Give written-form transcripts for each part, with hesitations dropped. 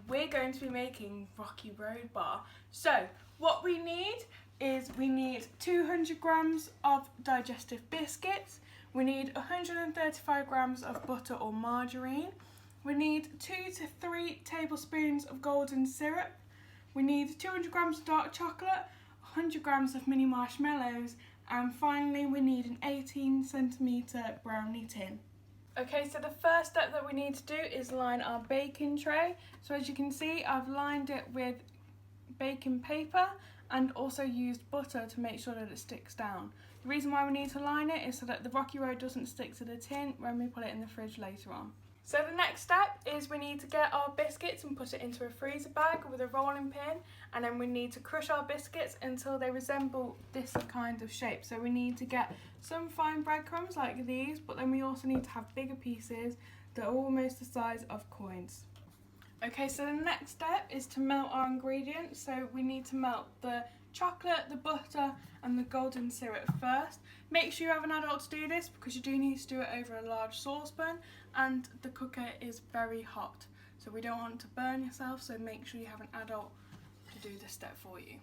we're going to be making Rocky Road bar. So what we need is 200 grams of digestive biscuits, we need 135 grams of butter or margarine, we need 2 to 3 tablespoons of golden syrup, we need 200 grams of dark chocolate, 100 grams of mini marshmallows, and finally we need an 18cm brownie tin. Okay, so the first step that we need to do is line our baking tray. So as you can see, I've lined it with baking paper and also used butter to make sure that it sticks down. The reason why we need to line it is so that the Rocky Road doesn't stick to the tin when we put it in the fridge later on. So the next step is we need to get our biscuits and put it into a freezer bag with a rolling pin, and then we need to crush our biscuits until they resemble this kind of shape. So we need to get some fine breadcrumbs like these, but then we also need to have bigger pieces that are almost the size of coins. Okay, so the next step is to melt our ingredients. So we need to melt the chocolate, the butter and the golden syrup first. Make sure you have an adult to do this because you do need to do it over a large saucepan and the cooker is very hot. So we don't want to burn yourself, so make sure you have an adult to do this step for you.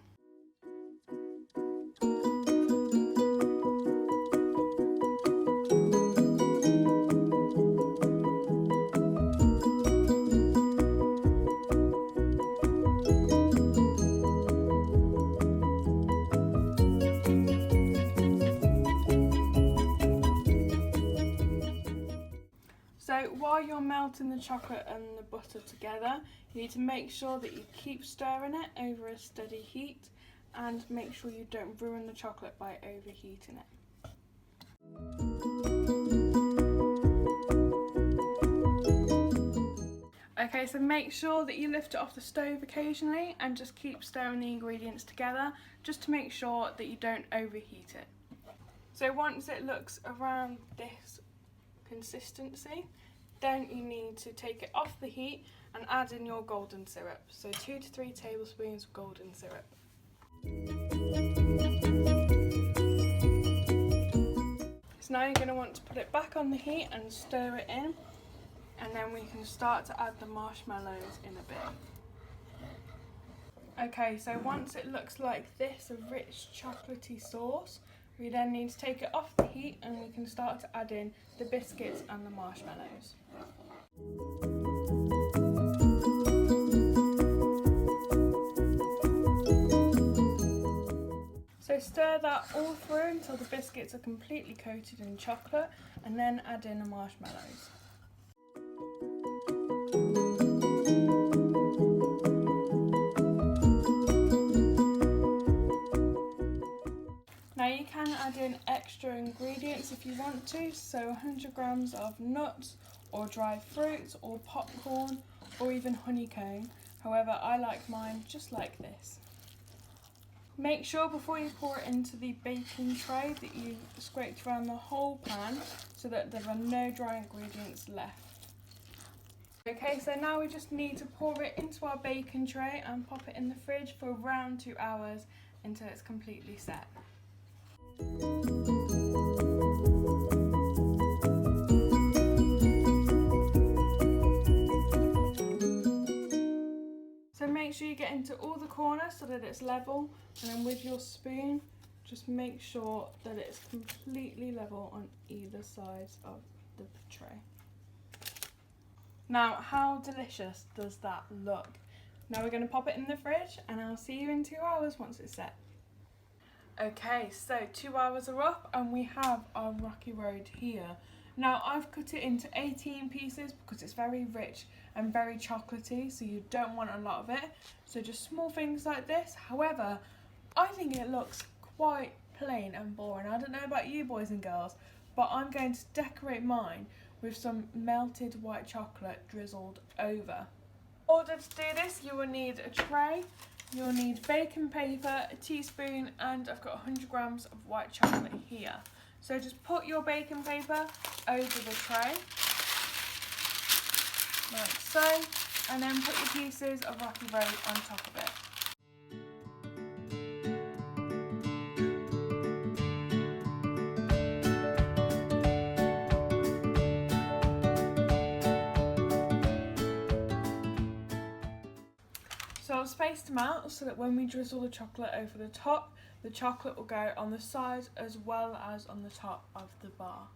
So while you're melting the chocolate and the butter together, you need to make sure that you keep stirring it over a steady heat and make sure you don't ruin the chocolate by overheating it. Okay, so make sure that you lift it off the stove occasionally and just keep stirring the ingredients together just to make sure that you don't overheat it. So once it looks around this consistency, then you need to take it off the heat and add in your golden syrup. So 2 to 3 tablespoons of golden syrup. So now you're going to want to put it back on the heat and stir it in, and then we can start to add the marshmallows in a bit. Okay, so once it looks like this, a rich chocolatey sauce, we then need to take it off the heat and we can start to add in the biscuits and the marshmallows. So stir that all through until the biscuits are completely coated in chocolate and then add in the marshmallows. Now you can add in extra ingredients if you want to, so 100 grams of nuts or dried fruits or popcorn or even honeycomb. However, I like mine just like this. Make sure before you pour it into the baking tray that you scraped around the whole pan so that there are no dry ingredients left. Okay, so now we just need to pour it into our baking tray and pop it in the fridge for around 2 hours until it's completely set. So make sure you get into all the corners so that it's level, and then with your spoon just make sure that it's completely level on either sides of the tray. Now, how delicious does that look? Now we're going to pop it in the fridge and I'll see you in 2 hours once it's set. Okay, so 2 hours are up and we have our Rocky Road here. Now I've cut it into 18 pieces because it's very rich and very chocolatey, so you don't want a lot of it. So just small things like this. However, I think it looks quite plain and boring. I don't know about you boys and girls, but I'm going to decorate mine with some melted white chocolate drizzled over. In order to do this, you will need a tray. You'll need baking paper, a teaspoon, and I've got 100 grams of white chocolate here. So just put your baking paper over the tray, like so, and then put your pieces of Rocky Road on top of it. So I'll space them out so that when we drizzle the chocolate over the top, the chocolate will go on the sides as well as on the top of the bar.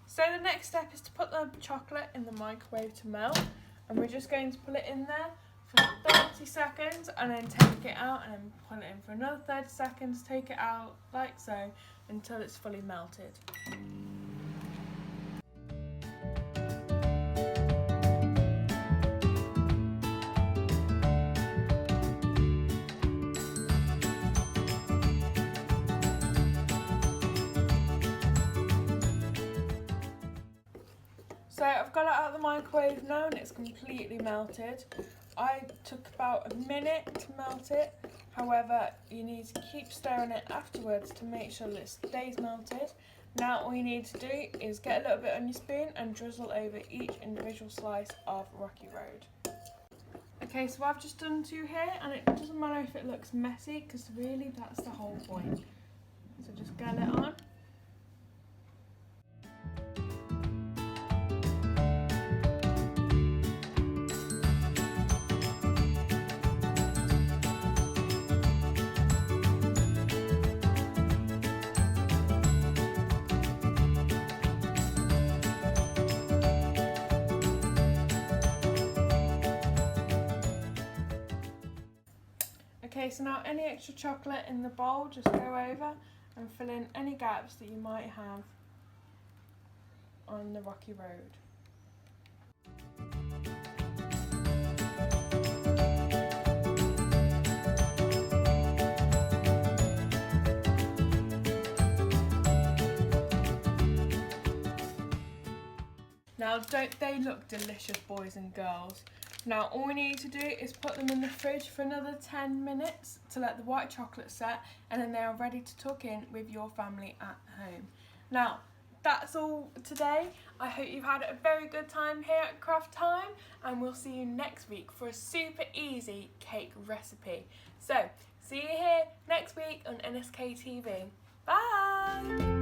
So the next step is to put the chocolate in the microwave to melt, and we're just going to put it in there for 30 seconds and then take it out, and then put it in for another 30 seconds, take it out like so until it's fully melted. So I've got it out of the microwave now and it's completely melted. I took about a minute to melt it. However, you need to keep stirring it afterwards to make sure that it stays melted. Now all you need to do is get a little bit on your spoon and drizzle over each individual slice of Rocky Road. Okay, so I've just done 2 here, and it doesn't matter if it looks messy because really that's the whole point. So just get it on. Okay, so now any extra chocolate in the bowl, just go over and fill in any gaps that you might have on the Rocky Road. Now, don't they look delicious, boys and girls? Now all we need to do is put them in the fridge for another 10 minutes to let the white chocolate set, and then they are ready to tuck in with your family at home. Now that's all today. I hope you've had a very good time here at Craft Time, and we'll see you next week for a super easy cake recipe. So see you here next week on NSK TV. Bye!